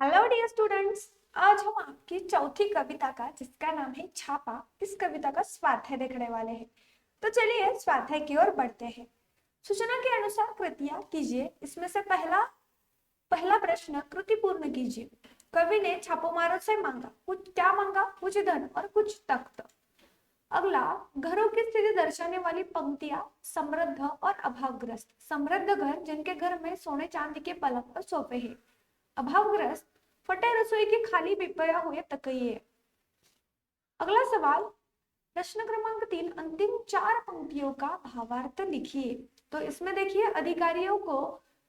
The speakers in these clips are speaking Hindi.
Hello dear students. आज हम आपकी चौथी कविता का जिसका नाम है छापा, इस कविता का स्वाध्याय देखने वाले हैं। तो चलिए स्वाध्याय की ओर बढ़ते हैं। सूचना के अनुसार कृतियां कीजिए। इसमें से पहला पहला प्रश्न कृति पूर्ण कीजिए। कवि ने छापोमारों से मांगा, कुछ क्या मांगा? कुछ धन और कुछ तख्त। अगला, घरों की स्थिति दर्शाने वाली पंक्तियां समृद्ध और अभावग्रस्त। समृद्ध घर जिनके घर में सोने चांदी के पलंग और सोफे हैं। अभावग्रस्त फटे रसोई के खाली पिपया हुए तकिए। अगला सवाल, प्रश्न क्रमांक 3, अंतिम 4 पंक्तियों का भावार्थ लिखिए। तो इसमें देखिए, अधिकारियों को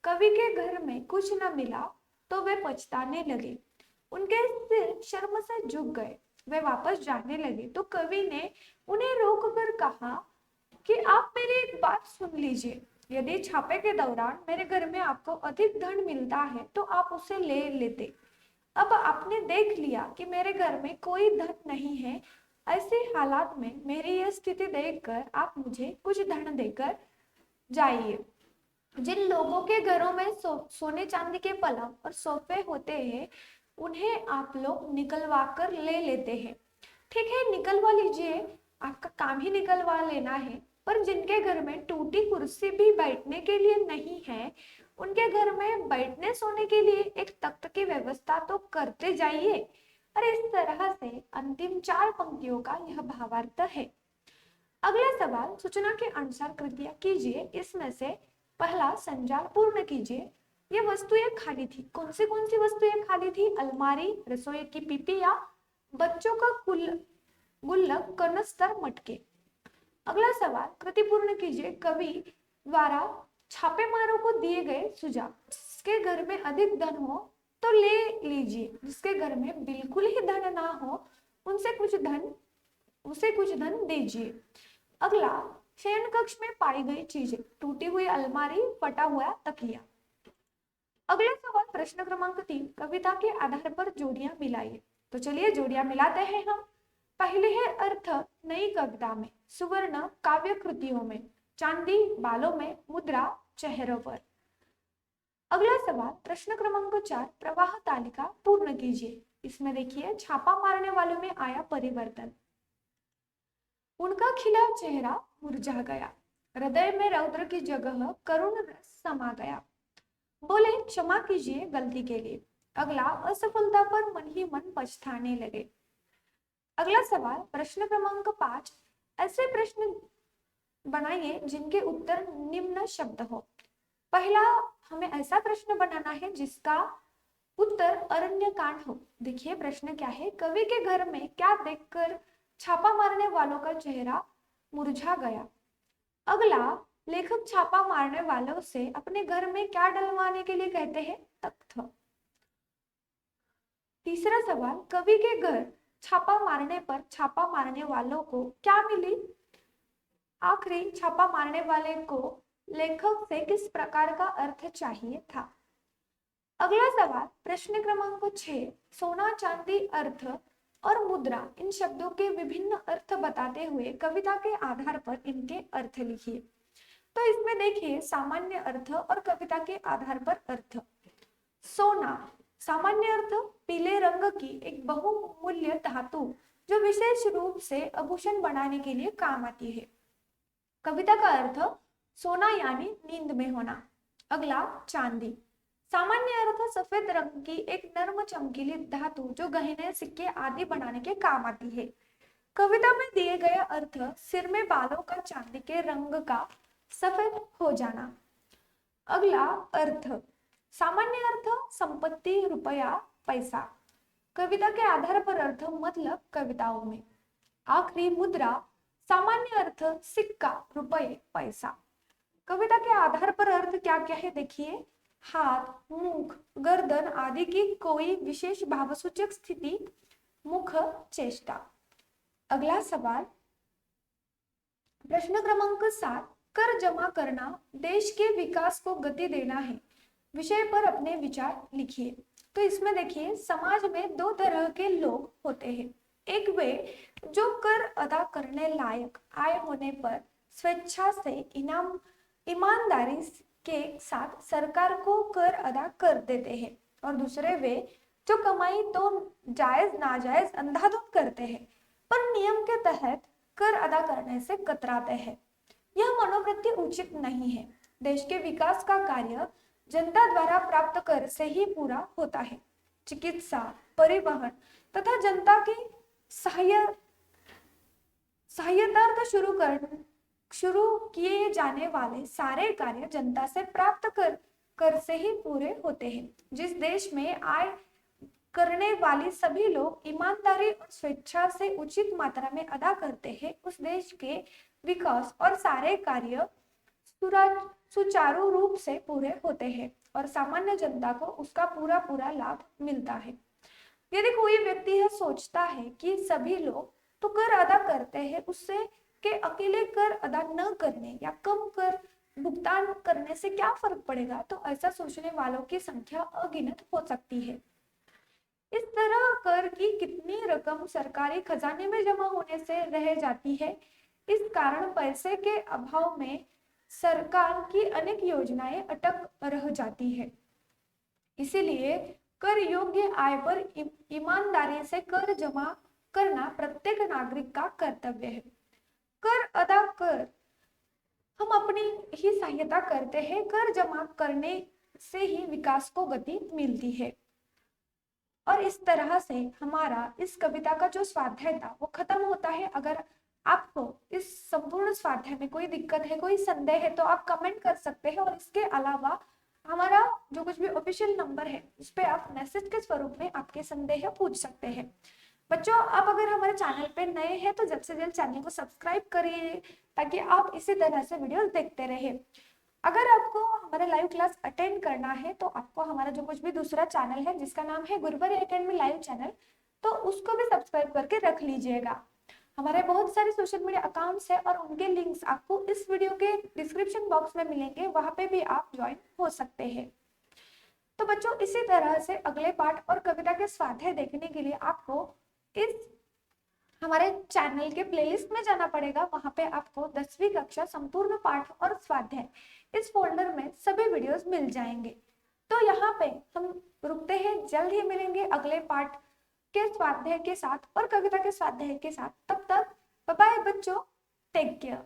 कवि के घर में कुछ न मिला तो वे पछताने लगे। उनके सिर शर्म से झुक गए। वे वापस जाने लगे तो कवि ने उन्हें रोककर कहा कि आप मेरी एक बात सुन लीजिए। यदि छापे के दौरान मेरे घर में आपको अधिक धन मिलता है तो आप उसे ले लेते। अब आपने देख लिया कि मेरे घर में कोई धन नहीं है। ऐसे हालात में मेरी यह स्थिति देखकर आप मुझे कुछ धन देकर जाइए। जिन लोगों के घरों में सोने चांदी के पलंग और सोफे होते हैं, उन्हें आप लोग निकलवा कर ले लेते हैं। ठीक है, निकलवा लीजिए, आपका काम ही निकलवा लेना है। पर जिनके घर में टूटी कुर्सी भी बैठने के लिए नहीं है, उनके घर में बैठने सोने के लिए एक तख्त की व्यवस्था तो करते जाइए। और इस तरह से अंतिम 4 पंक्तियों का यह भावार्थ है। अगला सवाल, सूचना के अनुसार कृतियां कीजिए। इसमें से पहला संजाल पूर्ण कीजिए। ये वस्तुएं खाली थी। कौन सी वस्तुएं खाली थी? अलमारी, रसोई की पीपिया, बच्चों का गुल्लक, कनस्तर, मटके। अगला सवाल, कृति पूर्ण कीजिए। कवि द्वारा छापेमारों को दिए गए सुझाव। जिसके घर में अधिक धन हो तो ले लीजिए, जिसके घर में बिल्कुल ही धन ना हो उसे कुछ धन दीजिए। अगला, शयन कक्ष में पाई गई चीजें। टूटी हुई अलमारी, फटा हुआ तकिया। अगला सवाल, प्रश्न क्रमांक 3, कविता के आधार पर जोड़ियां मिलाइए। तो चलिए जोड़ियां मिलाते हैं हम। पहले है अर्थ नई कविता में, सुवर्ण काव्य कृतियों में, चांदी बालों में, मुद्रा चेहरों पर। अगला सवाल, प्रश्न क्रमांक 4, प्रवाह तालिका पूर्ण कीजिए। इसमें देखिए, छापा मारने वालों में आया परिवर्तन। उनका खिला चेहरा मुरझा गया। हृदय में रौद्र की जगह करुण रस समा गया। बोले, क्षमा कीजिए गलती के लिए। अगला, असफलता पर मन ही मन पछताने लगे। अगला सवाल, प्रश्न क्रमांक 5, ऐसे प्रश्न बनाइए जिनके उत्तर निम्न शब्द हो। पहला, हमें ऐसा प्रश्न बनाना है जिसका उत्तर अरण्य कांड हो। देखिए प्रश्न क्या है, कवि के घर में क्या देखकर छापा मारने वालों का चेहरा मुरझा गया। अगला, लेखक छापा मारने वालों से अपने घर में क्या डलवाने के लिए कहते हैं? तख्त। तीसरा सवाल, कवि के घर छापा मारने पर छापा मारने वालों को क्या मिली? आखिरी, छापा मारने वाले को लेखक से किस प्रकार का अर्थ चाहिए था? अगला सवाल, प्रश्न क्रमांक 6, सोना चांदी अर्थ और मुद्रा, इन शब्दों के विभिन्न अर्थ बताते हुए कविता के आधार पर इनके अर्थ लिखिए। तो इसमें देखिए, सामान्य अर्थ और कविता के आधार पर अर्थ। सोना, सामान्य अर्थ पीले रंग की एक बहुमूल्य धातु जो विशेष रूप से आभूषण बनाने के लिए काम आती है। कविता का अर्थ सोना यानी नींद में होना। अगला, चांदी, सामान्य अर्थ सफेद रंग की एक नर्म चमकीली धातु जो गहने सिक्के आदि बनाने के काम आती है। कविता में दिए गए अर्थ, सिर में बालों का चांदी के रंग का सफेद हो जाना। अगला अर्थ, सामान्य अर्थ संपत्ति, रुपया, पैसा। कविता के आधार पर अर्थ मतलब कविताओं में। आखिरी, मुद्रा, सामान्य अर्थ सिक्का, रुपये, पैसा। कविता के आधार पर अर्थ क्या क्या है देखिए, हाथ, मुख, गर्दन आदि की कोई विशेष भावसूचक स्थिति, मुख, चेष्टा। अगला सवाल, प्रश्न क्रमांक 7, कर जमा करना देश के विकास को गति देना है, विषय पर अपने विचार लिखिए। तो इसमें देखिए, समाज में 2 तरह के लोग होते हैं। एक वे जो कर अदा करने लायक आय होने पर स्वेच्छा से ईमानदारी के साथ सरकार को कर अदा कर देते हैं, और दूसरे वे जो कमाई तो जायज नाजायज अंधाधुंध करते हैं, पर नियम के तहत कर अदा करने से कतराते हैं। यह मनोवृत्ति उचित नहीं है। देश के विकास का कार्य जनता द्वारा प्राप्त कर से ही पूरा होता है। चिकित्सा, परिवहन तथा जनता की सहायतार्थ शुरू किए जाने वाले सारे कार्य जनता से प्राप्त कर से ही पूरे होते हैं। जिस देश में आय करने वाली सभी लोग ईमानदारी और स्वेच्छा से उचित मात्रा में अदा करते हैं, उस देश के विकास और सारे कार्य सुचारू रूप से पूरे होते हैं और सामान्य जनता को उसका पूरा लाभ मिलता है। यदि कोई व्यक्ति यह सोचता है कि सभी लोग तो कर अदा करते हैं, उससे के अकेले कर अदा न करने या कम कर भुगतान करने से क्या फर्क पड़ेगा, तो ऐसा सोचने वालों की संख्या अगिनत हो सकती है। इस तरह कर की कितनी रकम सरकारी खजाने में जमा होने से रह जाती है। इस कारण पैसे के अभाव में सरकार की अनेक योजनाएं अटक रह जाती है। इसीलिए कर योग्य आय पर ईमानदारी से कर जमा करना प्रत्येक नागरिक का कर्तव्य है। कर अदा कर हम अपनी ही सहायता करते हैं। कर जमा करने से ही विकास को गति मिलती है। और इस तरह से हमारा इस कविता का जो स्वाध्याय था वो खत्म होता है। अगर आपको इस संपूर्ण स्वाध्याय में कोई दिक्कत है, कोई संदेह है, तो आप कमेंट कर सकते हैं। और इसके अलावा हमारा जो कुछ भी ऑफिशियल नंबर है उस पर आप मैसेज के स्वरूप में आपके संदेह पूछ सकते हैं। बच्चों, आप अगर हमारे चैनल पे नए हैं तो जल्द से जल्द चैनल को सब्सक्राइब करिए ताकि आप इसी तरह से वीडियोस देखते रहे। अगर आपको हमारा लाइव क्लास अटेंड करना है तो आपको हमारा जो कुछ भी दूसरा चैनल है जिसका नाम है गुरुवर एकेडमी लाइव चैनल, तो उसको भी सब्सक्राइब करके रख लीजिएगा। हमारे बहुत सारे सोशल मीडिया अकाउंट्स है और उनके लिंक्स आपको इस वीडियो के डिस्क्रिप्शन बॉक्स में मिलेंगे, वहां पे भी आप ज्वाइन हो सकते हैं। तो बच्चों, इसी तरह से अगले पाठ और कविता के स्वाध्याय देखने के लिए आपको इस हमारे चैनल के प्लेलिस्ट में जाना पड़ेगा। वहां पे आपको 10वीं कक्षा संपूर्ण पाठ और स्वाध्याय इस फोल्डर में सभी वीडियोस मिल जाएंगे। तो यहाँ पे हम रुकते हैं, जल्द ही मिलेंगे अगले पाठ के स्वाध्याय के साथ और कविता के स्वाध्याय के साथ। तब तक बाय बाय बच्चों, टेक केयर।